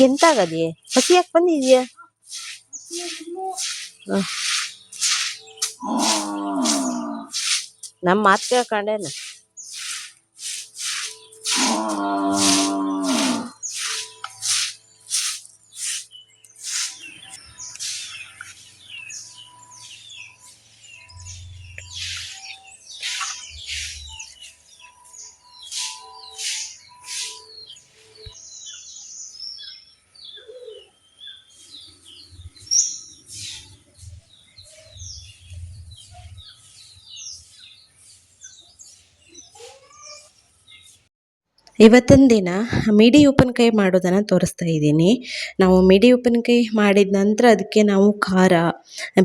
ಎಂತಾಗದೆ ಹಸಿ ಯಾಕೆ ಬಂದಿದ್ಯಾ? ನಮ್ಮ ಮಾತು ಕೇಳ್ಕೊಂಡೇನ? ಇವತ್ತಿನ ದಿನ ಮಿಡಿ ಉಪ್ಪಿನಕಾಯಿ ಮಾಡೋದನ್ನು ತೋರಿಸ್ತಾ ಇದ್ದೀನಿ. ನಾವು ಮಿಡಿ ಉಪ್ಪಿನಕಾಯಿ ಮಾಡಿದ ನಂತರ ಅದಕ್ಕೆ ನಾವು ಖಾರ,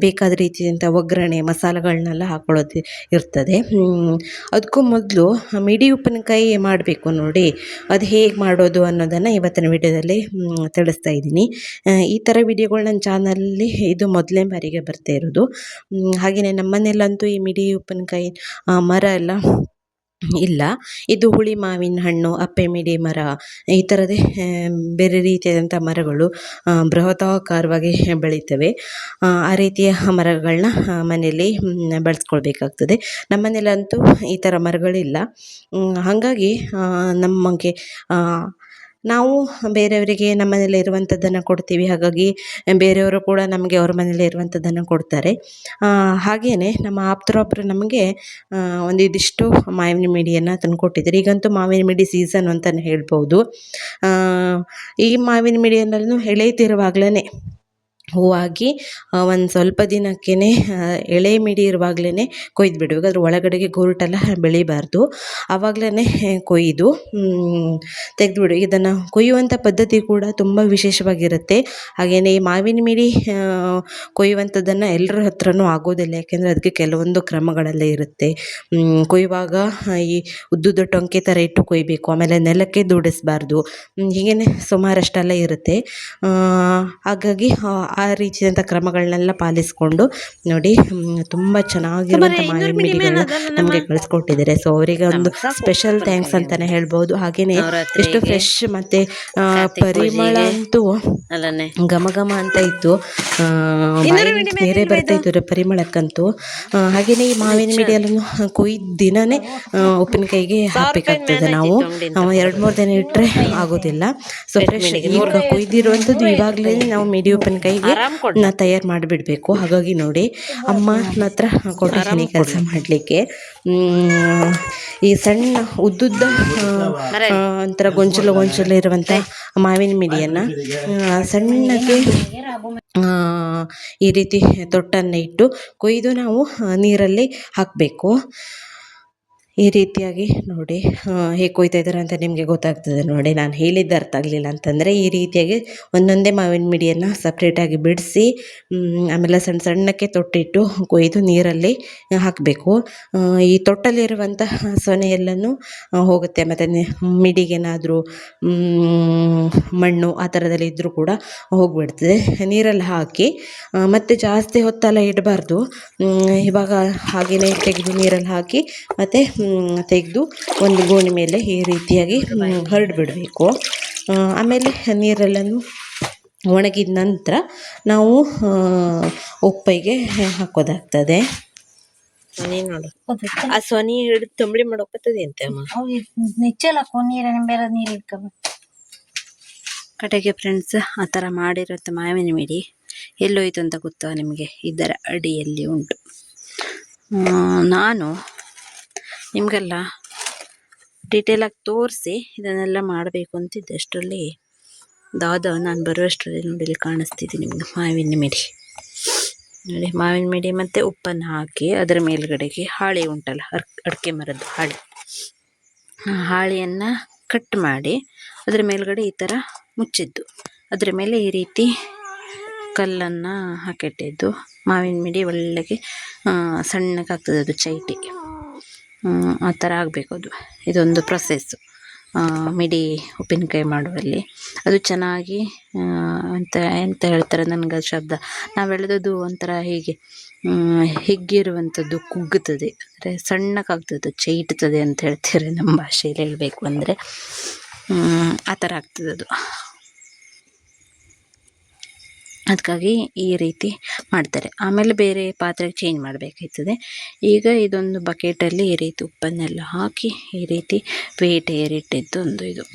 ಬೇಕಾದ ರೀತಿಯಂಥ ಒಗ್ಗರಣೆ ಮಸಾಲೆಗಳನ್ನೆಲ್ಲ ಹಾಕೊಳ್ಳೋದು ಇರ್ತದೆ. ಅದಕ್ಕೂ ಮೊದಲು ಮಿಡಿ ಉಪ್ಪಿನಕಾಯಿ ಮಾಡಬೇಕು ನೋಡಿ, ಅದು ಹೇಗೆ ಮಾಡೋದು ಅನ್ನೋದನ್ನು ಇವತ್ತಿನ ವಿಡಿಯೋದಲ್ಲಿ ತಿಳಿಸ್ತಾ ಇದ್ದೀನಿ. ಈ ಥರ ವಿಡಿಯೋಗಳು ನನ್ನ ಚಾನಲಲ್ಲಿ ಇದು ಮೊದಲನೇ ಬಾರಿಗೆ ಬರ್ತಾ ಇರೋದು. ಹಾಗೆಯೇ ನಮ್ಮನೇಲಂತೂ ಈ ಮಿಡಿ ಉಪ್ಪಿನಕಾಯಿ ಮರ ಎಲ್ಲ ಇಲ್ಲ. ಇದು ಹುಳಿ ಮಾವಿನ ಹಣ್ಣು, ಅಪ್ಪೆ ಮಿಡಿ ಮರ, ಈ ಥರದೇ ಬೇರೆ ರೀತಿಯಾದಂಥ ಮರಗಳು ಬೃಹದಾಕಾರವಾಗಿ ಬೆಳೀತವೆ. ಆ ರೀತಿಯ ಮರಗಳನ್ನ ಮನೆಯಲ್ಲಿ ಬೆಳೆಸ್ಕೊಳ್ಬೇಕಾಗ್ತದೆ. ನಮ್ಮ ಮನೇಲಂತೂ ಈ ಥರ ಮರಗಳಿಲ್ಲ. ಹಾಗಾಗಿ ನಮಗೆ ನಾವು ಬೇರೆಯವರಿಗೆ ನಮ್ಮ ಮನೇಲಿ ಇರುವಂಥದ್ದನ್ನು ಕೊಡ್ತೀವಿ. ಹಾಗಾಗಿ ಬೇರೆಯವರು ಕೂಡ ನಮಗೆ ಅವ್ರ ಮನೇಲಿ ಇರುವಂಥದ್ದನ್ನು ಕೊಡ್ತಾರೆ. ಹಾಗೆಯೇ ನಮ್ಮ ಆಪ್ತರೊಬ್ಬರು ನಮಗೆ ಇದಿಷ್ಟು ಮಾವಿನ ಮಿಡಿಯನ್ನು ತಂದು ಕೊಟ್ಟಿದ್ದಾರೆ. ಈಗಂತೂ ಮಾವಿನ ಮಿಡಿ ಸೀಸನ್ ಅಂತಲೇ ಹೇಳ್ಬೋದು. ಈ ಮಾವಿನ ಮಿಡಿಯನ್ನು ಎಳೆತಿರುವಾಗಲೇ ಹೂವಾಗಿ ಒಂದು ಸ್ವಲ್ಪ ದಿನಕ್ಕೇ ಎಳೆ ಮಿಡಿ ಇರುವಾಗಲೇ ಕೊಯ್ದು ಬಿಡಬೇಕು. ಅದ್ರ ಒಳಗಡೆಗೆ ಗೋರುಟೆಲ್ಲ ಬೆಳಿಬಾರ್ದು. ಆವಾಗಲೇ ಕೊಯ್ದು ತೆಗೆದುಬಿಡು. ಇದನ್ನು ಕೊಯ್ಯುವಂಥ ಪದ್ಧತಿ ಕೂಡ ತುಂಬ ವಿಶೇಷವಾಗಿರುತ್ತೆ. ಹಾಗೆಯೇ ಈ ಮಾವಿನ ಮಿಡಿ ಕೊಯ್ಯುವಂಥದ್ದನ್ನು ಎಲ್ಲರ ಹತ್ರನೂ ಆಗೋದಿಲ್ಲ. ಯಾಕೆಂದರೆ ಅದಕ್ಕೆ ಕೆಲವೊಂದು ಕ್ರಮಗಳೆಲ್ಲ ಇರುತ್ತೆ. ಕೊಯ್ಯುವಾಗ ಈ ಉದ್ದುದ ಟೊಂಕೆ ಥರ ಇಟ್ಟು ಕೊಯ್ಯಬೇಕು. ಆಮೇಲೆ ನೆಲಕ್ಕೆ ದುಡಿಸ್ಬಾರ್ದು. ಹೀಗೇ ಸುಮಾರಷ್ಟೆಲ್ಲ ಇರುತ್ತೆ. ಹಾಗಾಗಿ ಆ ರೀತಿಯಾದಂಥ ಕ್ರಮಗಳನ್ನೆಲ್ಲ ಪಾಲಿಸಿಕೊಂಡು ನೋಡಿ ತುಂಬ ಚೆನ್ನಾಗಿರುವಂಥ ಮಾವಿನ ಮಿಡಿಗಳನ್ನ ನಮಗೆ ಕಳಿಸ್ಕೊಟ್ಟಿದ್ದಾರೆ. ಸೊ ಅವರಿಗೆ ಒಂದು ಸ್ಪೆಷಲ್ ಥ್ಯಾಂಕ್ಸ್ ಅಂತಲೇ ಹೇಳ್ಬೋದು. ಹಾಗೆಯೇ ಎಷ್ಟು ಫ್ರೆಶ್ ಮತ್ತು ಪರಿಮಳ ಅಂತೂ ಘಮ ಘಮ ಅಂತ ಇತ್ತು. ಬೇರೆ ಬರ್ತಾ ಇತ್ತು ಪರಿಮಳಕ್ಕಂತೂ. ಹಾಗೆಯೇ ಈ ಮಾವಿನ ಮಿಡಿಯನ್ನು ಕೊಯ್ದ ದಿನವೇ ಉಪ್ಪಿನಕಾಯಿಗೆ ಹಾಕಬೇಕಾಗ್ತದೆ. ನಾವು 2-3 ದಿನ ಇಟ್ಟರೆ ಆಗೋದಿಲ್ಲ. ಸೊ ಫ್ರೆಶ್ ಈಗ ಕೊಯ್ದಿರುವಂಥದ್ದು ಇವಾಗಲೇ ನಾವು ಮಿಡಿ ಉಪ್ಪಿನಕಾಯಿಗೆ ತಯಾರು ಮಾಡಿಬಿಡಬೇಕು. ಹಾಗಾಗಿ ನೋಡಿ ಅಮ್ಮನ ಹತ್ರ ಕೊಟ್ಟಿದ್ದೀನಿ ಕೆಲಸ ಮಾಡಲಿಕ್ಕೆ. ಈ ಸಣ್ಣ ಉದ್ದುದ್ದ ಒಂಥರ ಗೊಂಚಲು ಇರುವಂಥ ಮಾವಿನ ಮಿಡಿಯನ್ನು ಸಣ್ಣಕ್ಕೆ ಈ ರೀತಿ ತೊಟ್ಟನ್ನು ಇಟ್ಟು ಕೊಯ್ದು ನಾವು ನೀರಲ್ಲಿ ಹಾಕಬೇಕು. ಈ ರೀತಿಯಾಗಿ ನೋಡಿ ಹೇಗೆ ಕೊಯ್ತಾ ಇದ್ದಾರೆ ಅಂತ ನಿಮಗೆ ಗೊತ್ತಾಗ್ತದೆ ನೋಡಿ. ನಾನು ಹೇಳಿದ್ದು ಅರ್ಥ ಆಗಲಿಲ್ಲ ಅಂತಂದರೆ ಈ ರೀತಿಯಾಗಿ ಒಂದೊಂದೇ ಮಾವಿನ ಮಿಡಿಯನ್ನು ಸಪ್ರೇಟಾಗಿ ಬಿಡಿಸಿ ಆಮೇಲೆ ಸಣ್ಣ ಸಣ್ಣಕ್ಕೆ ತೊಟ್ಟಿಟ್ಟು ಕೊಯ್ದು ನೀರಲ್ಲಿ ಹಾಕಬೇಕು. ಈ ತೊಟ್ಟಲ್ಲಿರುವಂಥ ಸೊನೆ ಎಲ್ಲನೂ ಹೋಗುತ್ತೆ. ಮತ್ತು ಮಿಡಿಗೇನಾದರೂ ಮಣ್ಣು ಆ ಥರದಲ್ಲಿ ಇದ್ದರೂ ಕೂಡ ಹೋಗಿಬಿಡ್ತದೆ. ನೀರಲ್ಲಿ ಹಾಕಿ ಮತ್ತು ಜಾಸ್ತಿ ಹೊತ್ತೆಲ್ಲ ಇಡಬಾರ್ದು. ಇವಾಗ ಹಾಗೆಯೇ ತೆಗೆದು ನೀರಲ್ಲಿ ಹಾಕಿ ಮತ್ತು ತೆಗೆದು ಒಂದು ಗೋಣಿ ಮೇಲೆ ಈ ರೀತಿಯಾಗಿ ಹರಡಿಬಿಡಬೇಕು. ಆಮೇಲೆ ನೀರೆಲ್ಲನೂ ಒಣಗಿದ ನಂತರ ನಾವು ಉಪ್ಪಿಗೆ ಹಾಕೋದಾಗ್ತದೆ. ನೋಡು ಆ ಸೊನಿ ಹಿಡಿದು ತಂಬಳಿ ಮಾಡೋಕತ್ತದೆ ಅಂತೆ ಅಮ್ಮ. ಕಡೆಗೆ ಫ್ರೆಂಡ್ಸ್ ಆ ಥರ ಮಾಡಿರೋಂಥ ಮಾವಿನ ಮಿಡಿ ಎಲ್ಲೋಯ್ತು ಅಂತ ಗೊತ್ತಾ ನಿಮಗೆ? ಇದರ ಅಡಿಯಲ್ಲಿ ಉಂಟು. ನಾನು ನಿಮಗೆಲ್ಲ ಡೀಟೇಲಾಗಿ ತೋರಿಸಿ ಇದನ್ನೆಲ್ಲ ಮಾಡಬೇಕು ಅಂತಿದ್ದೆ. ಅಷ್ಟರಲ್ಲಿ ದಾದ ನಾನು ಬರುವಷ್ಟರಲ್ಲಿ ನೋಡಿ ಇಲ್ಲಿ ಕಾಣಿಸ್ತಿದೆ ನಿಮಗೆ ಮಾವಿನ ಮಿಡಿ. ನೋಡಿ ಮಾವಿನ ಮಿಡಿ ಮತ್ತು ಉಪ್ಪನ್ನು ಹಾಕಿ ಅದರ ಮೇಲ್ಗಡೆಗೆ ಹಾಳೆ ಉಂಟಲ್ಲ, ಅಡಿಕೆ ಮರದ್ದು ಹಾಳೆ, ಹಾಳೆಯನ್ನು ಕಟ್ ಮಾಡಿ ಅದರ ಮೇಲ್ಗಡೆ ಈ ಥರ ಮುಚ್ಚಿದ್ದು, ಅದರ ಮೇಲೆ ಈ ರೀತಿ ಕಲ್ಲನ್ನು ಹಾಕಿಟ್ಟಿದ್ದು. ಮಾವಿನ ಮಿಡಿ ಒಳ್ಳೆಗೆ ಸಣ್ಣಗಾಗ್ತದೆ, ಅದು ಚೈಟಿ ಆ ಥರ ಆಗಬೇಕು ಅದು. ಇದೊಂದು ಪ್ರೊಸೆಸ್ಸು ಮಿಡಿ ಉಪ್ಪಿನಕಾಯಿ ಮಾಡುವಲ್ಲಿ. ಅದು ಚೆನ್ನಾಗಿ ಎಂತ ಎಂತ ಹೇಳ್ತಾರೆ ನನಗೆ ಅದು ಶಬ್ದ, ನಾವು ಎಳೆದದ್ದು ಒಂಥರ ಹೀಗೆ ಹಿಗ್ಗಿರುವಂಥದ್ದು ಕುಗ್ಗುತ್ತದೆ, ಅಂದರೆ ಸಣ್ಣಕ್ಕಾಗ್ತದೆ, ಚೈಟ್ತದೆ ಅಂತ ಹೇಳ್ತಾರೆ ನಮ್ಮ ಭಾಷೆಯಲ್ಲಿ ಹೇಳಬೇಕು ಅಂದರೆ. ಆ ಥರ ಆಗ್ತದೆ ಅದು. ಅದಕ್ಕಾಗಿ ಈ ರೀತಿ ಮಾಡ್ತಾರೆ. ಆಮೇಲೆ ಬೇರೆ ಪಾತ್ರೆಗೆ ಚೇಂಜ್ ಮಾಡಬೇಕಾಯ್ತದೆ. ಈಗ ಇದೊಂದು ಬಕೆಟಲ್ಲಿ ಈ ರೀತಿ ಉಪ್ಪನ್ನೆಲ್ಲ ಹಾಕಿ ಈ ರೀತಿ ವೇಟ್ ಏರಿಟ್ಟಿದ್ದು ಒಂದು ಇದು.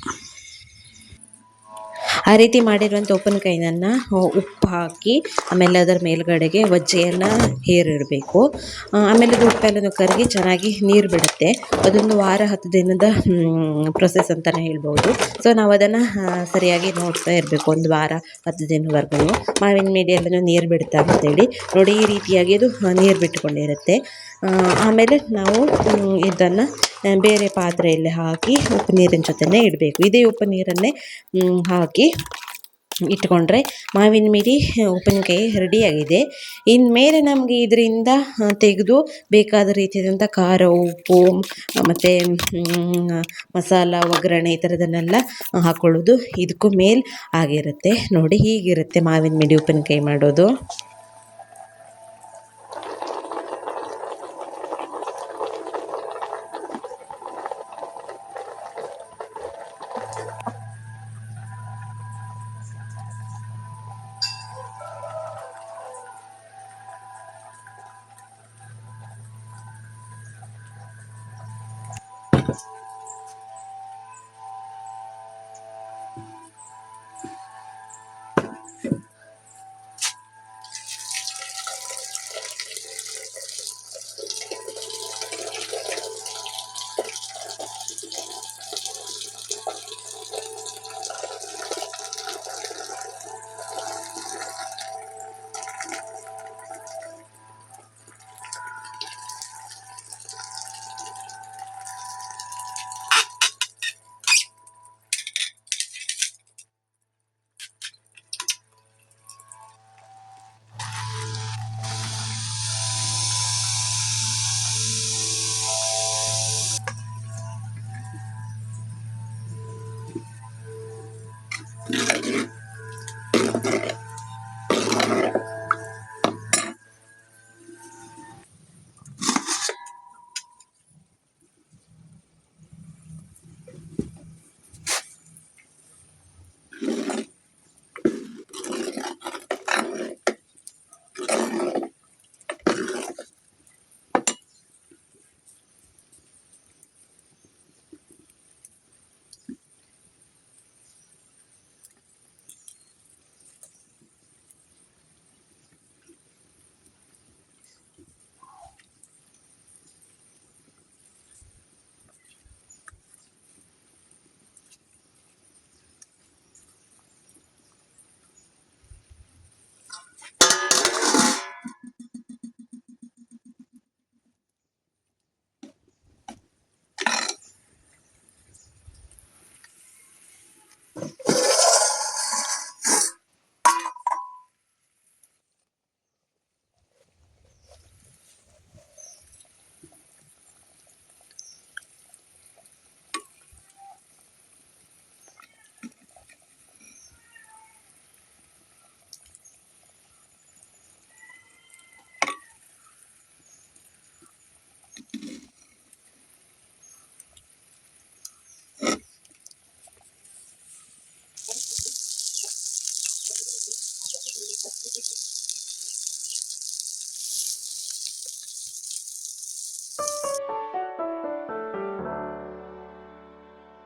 ಆ ರೀತಿ ಮಾಡಿರುವಂಥ ಉಪ್ಪಿನಕಾಯಿನ ಉಪ್ಪು ಹಾಕಿ ಆಮೇಲೆ ಅದರ ಮೇಲ್ಗಡೆಗೆ ವಜ್ಜೆಯನ್ನು ಹೇರಿಡಬೇಕು. ಆಮೇಲೆ ಅದು ಉಪ್ಪೆಲ್ಲನೂ ಕರಗಿ ಚೆನ್ನಾಗಿ ನೀರು ಬಿಡುತ್ತೆ. ಅದೊಂದು ವಾರ 10 ದಿನದ ಪ್ರೊಸೆಸ್ ಅಂತಲೇ ಹೇಳ್ಬೋದು. ಸೊ ನಾವು ಅದನ್ನು ಸರಿಯಾಗಿ ನೋಡ್ತಾ ಇರಬೇಕು, ಒಂದು ವಾರ 10 ದಿನವರೆಗೂ ಮಾವಿನ ಮಿಡಿ ಎಲ್ಲನೂ ನೀರು ಬಿಡುತ್ತಾ ಅಂತೇಳಿ. ನೋಡಿ ಈ ರೀತಿಯಾಗಿ ಅದು ನೀರು ಬಿಟ್ಟುಕೊಂಡಿರುತ್ತೆ. ಆಮೇಲೆ ನಾವು ಇದನ್ನು ಬೇರೆ ಪಾತ್ರೆಯಲ್ಲಿ ಹಾಕಿ ಉಪ್ಪು ನೀರಿನ ಜೊತೆನೇ ಇಡಬೇಕು. ಇದೇ ಉಪ್ಪು ನೀರನ್ನೇ ಹಾಕಿ ಇಟ್ಕೊಂಡ್ರೆ ಮಾವಿನ ಮಿಡಿ ಉಪ್ಪಿನಕಾಯಿ ರೆಡಿಯಾಗಿದೆ. ಇನ್ಮೇಲೆ ನಮಗೆ ಇದರಿಂದ ತೆಗೆದು ಬೇಕಾದ ರೀತಿಯಾದಂಥ ಖಾರ, ಉಪ್ಪು ಮತ್ತು ಮಸಾಲ, ಒಗ್ಗರಣೆ ಈ ಥರದನ್ನೆಲ್ಲ ಹಾಕ್ಕೊಳ್ಳೋದು ಇದಕ್ಕೂ ಮೇಲ್ ಆಗಿರುತ್ತೆ. ನೋಡಿ ಹೀಗಿರುತ್ತೆ ಮಾವಿನ ಮಿಡಿ ಉಪ್ಪಿನಕಾಯಿ ಮಾಡೋದು.